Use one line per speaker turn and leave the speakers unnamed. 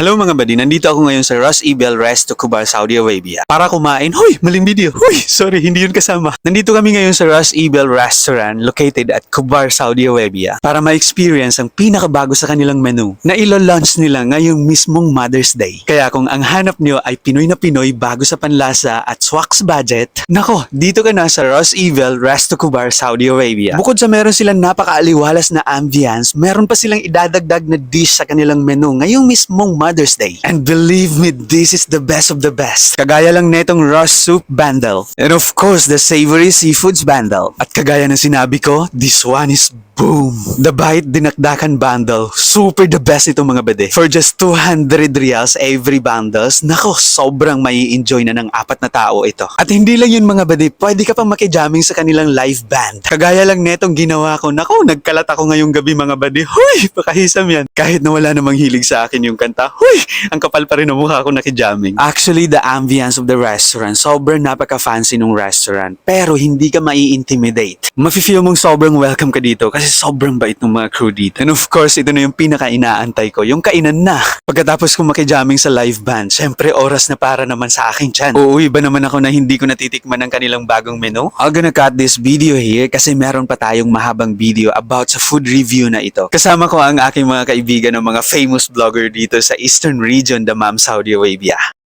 Hello mga buddy, nandito ako ngayon sa Ras Ibel Resto Kubar, Saudi Arabia para kumain. Hoy, maling video. Hoy, sorry, hindi yun kasama. Nandito kami ngayon sa Ras Ibel Restaurant located at Kubar, Saudi Arabia para ma-experience ang pinakabago sa kanilang menu na ilo-launch nila ngayong mismong Mother's Day. Kaya kung ang hanap nyo ay Pinoy na Pinoy bago sa panlasa at swags budget, nako, dito ka na sa Ras Ibel Resto Kubar, Saudi Arabia. Bukod sa meron silang napakaaliwalas na ambience, meron pa silang idadagdag na dish sa kanilang menu ngayong mismong Mother's Day. And believe me, this is the best of the best. Kagaya lang netong raw soup bundle. And of course, the savory seafoods bundle. At kagaya ng sinabi ko, this one is boom! The Bite Dinakdakan Bundle. Super the best ito mga bade. For just 200 riyals every bundles, nako, sobrang mai enjoy na ng apat na tao ito. At hindi lang yun mga bade, pwede ka pang makijamming sa kanilang live band. Kagaya lang netong ginawa ko, nako, nagkalat ako ngayong gabi mga bade. Huy! Pakahisam yan. Kahit na wala namang hilig sa akin yung kanta, huy! Ang kapal pa rin ng mukha ko nakijamming. Actually, the ambience of the restaurant, sobrang napaka-fancy nung restaurant. Pero hindi ka mai-intimidate. Mafe-feel mong sobrang welcome ka dito kasi sobrang bait ng mga crew dito. And of course, ito na yung pinaka-inaantay ko, yung kainan na. Pagkatapos kong makijamming sa live band, syempre oras na para naman sa aking tiyan. Uuwi ba naman ako na hindi ko natitikman ang kanilang bagong menu? I'm gonna cut this video here kasi meron pa tayong mahabang video about sa food review na ito. Kasama ko ang aking mga kaibigan ng mga famous vlogger dito sa Eastern Region, Dammam, Saudi Arabia.